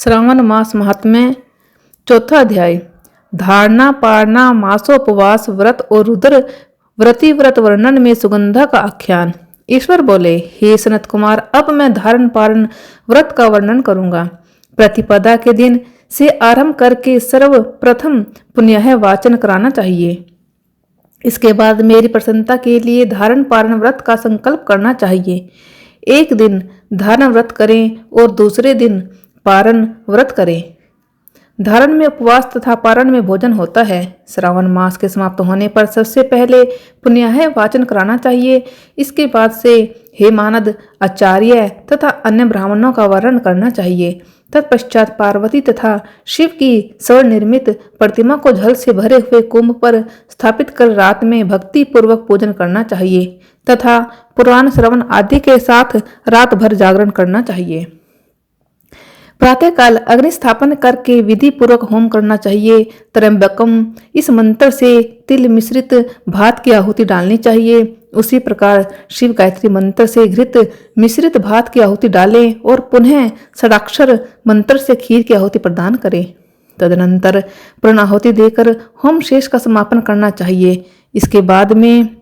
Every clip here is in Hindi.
श्रावण मास महात्म्य चौथा अध्याय। धारणा पारणा मासोपवास व्रत और रुद्र व्रति व्रत वर्णन में सुगंधा का आख्यान। ईश्वर बोले, हे सनत कुमार, अब मैं धारण पारण व्रत का वर्णन करूंगा। प्रतिपदा के दिन से आरंभ करके सर्वप्रथम पुण्य वाचन कराना चाहिए। इसके बाद मेरी प्रसन्नता के लिए धारण पारण व्रत का संकल्प करना चाहिए। एक दिन धारण व्रत करें और दूसरे दिन पारण व्रत करें। धारण में उपवास तथा पारण में भोजन होता है। श्रावण मास के समाप्त होने पर सबसे पहले पुण्य वाचन कराना चाहिए। इसके बाद से हे मानद, आचार्य तथा अन्य ब्राह्मणों का वर्णन करना चाहिए। तत्पश्चात पार्वती तथा शिव की स्वर्ण निर्मित प्रतिमा को जल से भरे हुए कुंभ पर स्थापित कर रात में भक्ति पूर्वक पूजन करना चाहिए तथा पुराण श्रवण आदि के साथ रात भर जागरण करना चाहिए। प्रातःकाल अग्नि स्थापन करके विधि पूर्वक होम करना चाहिए। त्र्यंबकम इस मंत्र से तिल मिश्रित भात की आहुति डालनी चाहिए। उसी प्रकार शिव गायत्री मंत्र से घृत मिश्रित भात की आहुति डालें और पुनः षडाक्षर मंत्र से खीर की आहुति प्रदान करें। तदनंतर पूर्णाहुति देकर होम शेष का समापन करना चाहिए। इसके बाद में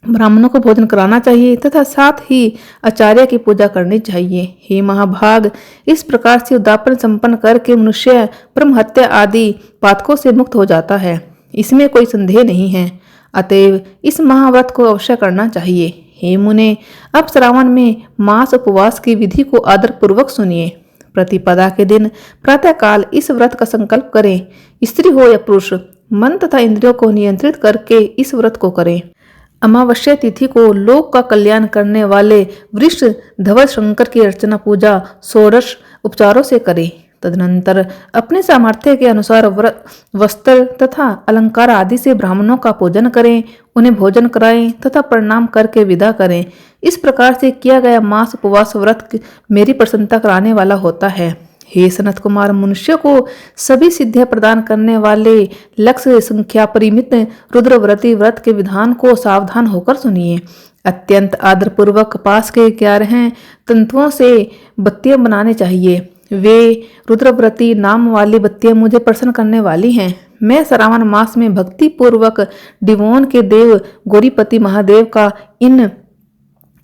ब्राह्मणों को भोजन कराना चाहिए तथा साथ ही आचार्य की पूजा करनी चाहिए। हे महाभाग, इस प्रकार से उद्यापन संपन्न करके मनुष्य ब्रह्म हत्या आदि पातकों से मुक्त हो जाता है, इसमें कोई संदेह नहीं है। अतएव इस महाव्रत को अवश्य करना चाहिए। हे मुने, अब श्रावण में मास उपवास की विधि को आदर पूर्वक सुनिए। प्रतिपदा के दिन प्रातःकाल इस व्रत का संकल्प करें। स्त्री हो या पुरुष, मन तथा इंद्रियों को नियंत्रित करके इस व्रत को करें। अमावस्या तिथि को लोक का कल्याण करने वाले वृष धवल शंकर की अर्चना पूजा षोडश उपचारों से करें। तदनंतर अपने सामर्थ्य के अनुसार वस्त्र तथा अलंकार आदि से ब्राह्मणों का पूजन करें, उन्हें भोजन कराएं तथा प्रणाम करके विदा करें। इस प्रकार से किया गया मास उपवास व्रत मेरी प्रसन्नता कराने वाला होता है। हे सनत कुमार, मनुष्य को सभी सिद्धियां प्रदान करने वाले लक्ष्य संख्या परिमित रुद्रव्रती व्रत के विधान को सावधान होकर सुनिए। अत्यंत आदरपूर्वक कपास के 11 तंतुओं से बत्तियां बनाने चाहिए। वे रुद्रव्रती नाम वाली बत्तियां मुझे प्रसन्न करने वाली हैं। मैं श्रावण मास में भक्ति पूर्वक डिवोन के देव गौरीपति महादेव का इन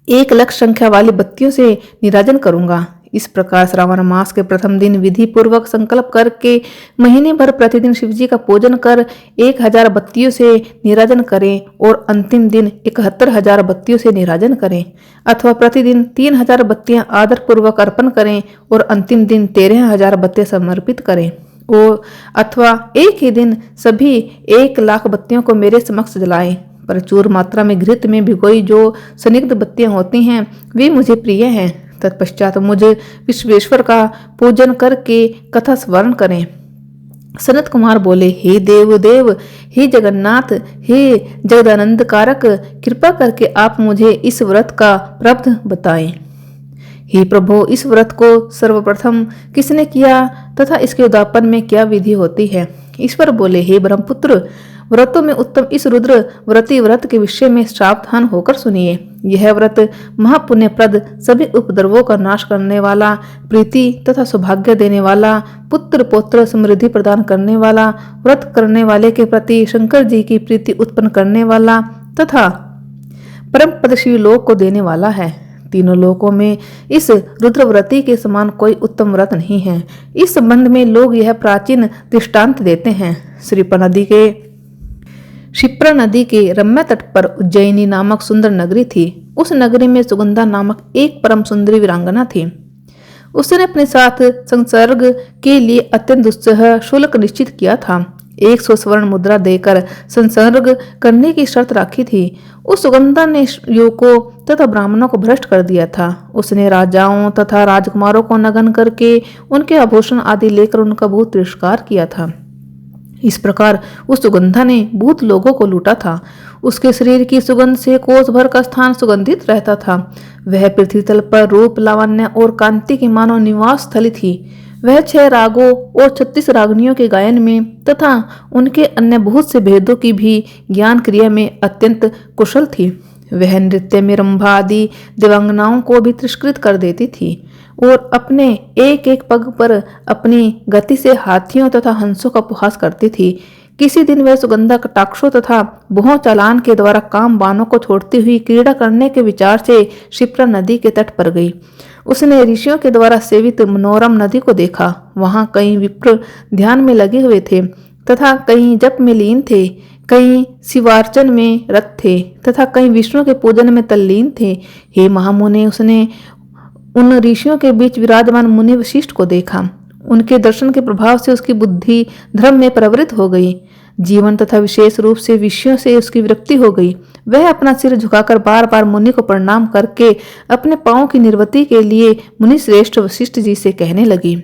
1 लाख संख्या वाली बत्तियों से निराजन करूंगा। इस प्रकार श्रावण मास के प्रथम दिन विधि पूर्वक संकल्प करके महीने भर प्रतिदिन शिवजी का पूजन कर 1000 बत्तियों से निराजन करें और अंतिम दिन 71,000 बत्तियों से निराजन करें, अथवा प्रतिदिन 3000 बत्तियां आदर पूर्वक अर्पण करें और अंतिम दिन 13,000 बत्तियां समर्पित करें, और अथवा एक ही दिन सभी 1 लाख बत्तियों को मेरे समक्ष जलाएं। प्रचुर मात्रा में घृत में भिगोई जो संदिग्ध बत्तियां होती हैं, वे मुझे प्रिय हैं। तत्पश्चात मुझे विश्वेश्वर का पूजन करके कथा स्मरण करें। सनत कुमार बोले, हे देव, हे जगन्नाथ, हे जगदानंद कारक, कृपा करके आप मुझे इस व्रत का प्रबंध बताएं। हे प्रभु, इस व्रत को सर्वप्रथम किसने किया तथा इसके उद्यापन में क्या विधि होती है? ईश्वर बोले, हे ब्रह्मपुत्र, व्रतों में उत्तम इस रुद्र व्रती व्रत के विषय में सावधान होकर सुनिए। यह व्रत महापुण्यप्रद, सभी उपद्रवों का नाश करने वाला, प्रीति तथा सौभाग्य देने वाला, पुत्र पौत्र समृद्धि प्रदान करने वाला, व्रत करने वाले के प्रति शंकर जी की प्रीति उत्पन्न करने वाला तथा परम पद शिवलोक को देने वाला है। तीनों लोकों में इस रुद्रव्रती के समान कोई उत्तम व्रत नहीं है। इस संबंध में लोग यह प्राचीन दृष्टांत देते हैं। क्षिप्रा नदी के रम्य तट पर उज्जैनी नामक सुंदर नगरी थी। उस नगरी में सुगंधा नामक एक परम सुंदरी वीरांगना थी। उसने अपने साथ संसर्ग के लिए अत्यंत दुस्सह शुल्क निश्चित किया था। 100 स्वर्ण मुद्रा देकर संसर्ग करने की शर्त रखी थी। उस सुगंधा ने युवकों तथा ब्राह्मणों को भ्रष्ट कर दिया था। उसने राजाओं तथा राजकुमारों को नग्न करके उनके आभूषण आदि लेकर उनका बहुत तिरस्कार किया था। इस प्रकार उस सुगंधा ने बहुत लोगों को लूटा था। उसके शरीर की सुगंध से कोस भर का स्थान सुगंधित रहता था। वह पृथ्वी तल पर रूप, लावण्य और कांति की मानव निवास स्थली थी। वह 6 रागों और 36 रागनियों के गायन में तथा उनके अन्य बहुत से भेदों की भी ज्ञान क्रिया में अत्यंत कुशल थी। वह नृत्य में रंभा आदि देवांगनाओं को भी तिरस्कृत कर देती थी। और अपने एक एक पग पर अपनी गति से हाथियों तथा हंसों का उपहास करती थी। किसी दिन वह सुगंधा कटाक्षों तथा बहु चालान के द्वारा काम बानों को छोड़ती हुई क्रीड़ा करने के विचार से क्षिप्रा नदी के तट पर गई। उसने ऋषियों के द्वारा सेवित मनोरम नदी को देखा। वहां कई विप्र ध्यान में लगे हुए थे तथा कई जप में लीन थे, कई शिवार्चन में रत थे तथा कई विष्णु के पूजन में तल्लीन थे। हे महामुने, उसने उन ऋषियों के बीच विराजमान मुनि वशिष्ठ को देखा। उनके दर्शन के प्रभाव से उसकी बुद्धि धर्म में प्रवृत्त हो गई। जीवन तथा विशेष रूप से विषयों से उसकी विरक्ति हो गई। वह अपना सिर झुकाकर बार बार मुनि को प्रणाम करके अपने पांव की निर्वृत्ति के लिए मुनि श्रेष्ठ वशिष्ठ जी से कहने लगी।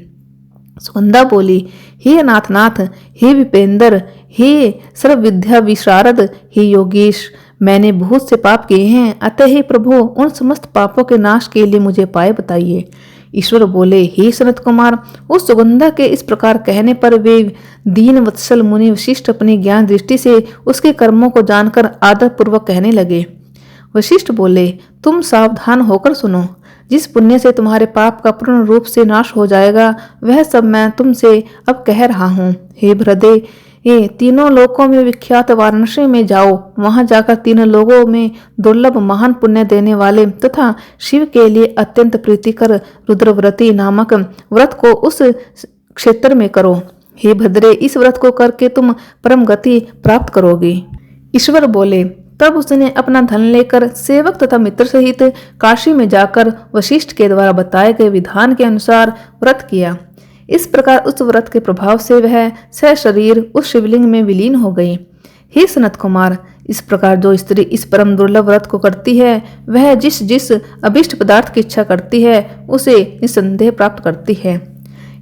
सुगंधा बोली, हे अनाथनाथ, हे विपेंद्र, हे सर्व विद्या विशारद, हे योगेश, मैंने बहुत से पाप किए हैं, अतः हे प्रभु उन समस्त पापों के नाश के लिए मुझे उपाय बताइए। ईश्वर बोले, हे सनत कुमार, उस सुगंधा के इस प्रकार कहने पर वे दीन वत्सल मुनि वशिष्ठ अपनी ज्ञान दृष्टि से उसके कर्मों को जानकर आदर पूर्वक कहने लगे। वशिष्ठ बोले, तुम सावधान होकर सुनो। जिस पुण्य से तुम्हारे पाप का पूर्ण रूप से नाश हो जाएगा, वह सब मैं तुमसे अब कह रहा हूँ। हे भ्रदे, ये तीनों लोकों में विख्यात वाराणसी में जाओ। वहां जाकर तीनों लोगों में दुर्लभ महान पुण्य देने वाले तथा शिव के लिए अत्यंत प्रीतिकर रुद्रव्रती नामक व्रत को उस क्षेत्र में करो। हे भद्रे, इस व्रत को करके तुम परम गति प्राप्त करोगे। ईश्वर बोले, तब उसने अपना धन लेकर सेवक तथा मित्र सहित काशी में जाकर वशिष्ठ के द्वारा बताए गए विधान के अनुसार व्रत किया। इस प्रकार उस व्रत के प्रभाव से वह सशरीर उस शिवलिंग में विलीन हो गई। हे सनत कुमार, इस प्रकार जो स्त्री इस परम दुर्लभ व्रत को करती है, वह जिस जिस अभिष्ट पदार्थ की इच्छा करती है, उसे निसंदेह प्राप्त करती है।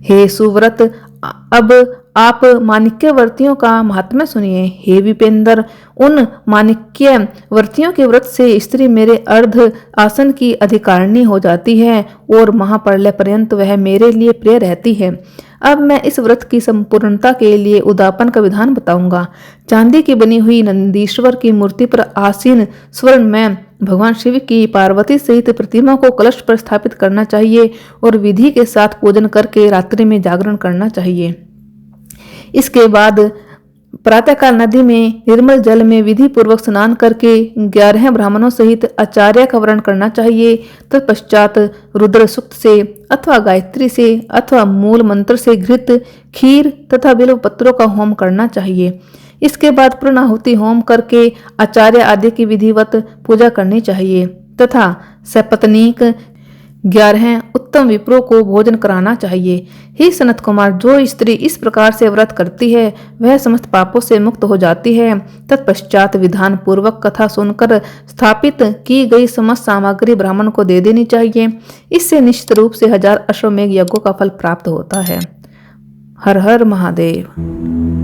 हे सुव्रत, अब आप माणिक्य वर्तियों का महात्म्य सुनिए। हे विपेंद्र, उन माणिक्य वर्तियों के व्रत से स्त्री मेरे अर्ध आसन की अधिकारिणी हो जाती है और महाप्रलय पर्यंत वह मेरे लिए प्रिय रहती है। अब मैं इस व्रत की संपूर्णता के लिए उदापन का विधान बताऊंगा। चांदी की बनी हुई नंदीश्वर की मूर्ति पर आसीन स्वर्ण में भगवान शिव की पार्वती सहित प्रतिमा को कलश पर स्थापित करना चाहिए और विधि के साथ पूजन करके रात्रि में जागरण करना चाहिए। इसके बाद प्रातःकाल नदी में निर्मल जल में विधि पूर्वक स्नान करके 11 ब्राह्मणों सहित आचार्य का वर्ण करना चाहिए। तत्पश्चात रुद्र सूक्त से अथवा गायत्री से अथवा मूल मंत्र से घृत, खीर तथा बिल्व पत्रों का होम करना चाहिए। इसके बाद पूर्णाहुति होम करके आचार्य आदि की विधिवत पूजा करनी चाहिए तथा सपत्नीक 11 उत्तम विप्रों को भोजन कराना चाहिए। हे सनत कुमार, जो स्त्री इस प्रकार से व्रत करती है, वह समस्त पापों से मुक्त हो जाती है। तत्पश्चात विधान पूर्वक कथा सुनकर स्थापित की गई समस्त सामग्री ब्राह्मण को दे देनी चाहिए। इससे निश्चित रूप से 1000 अश्वमेघ यज्ञों का फल प्राप्त होता है। हर हर महादेव।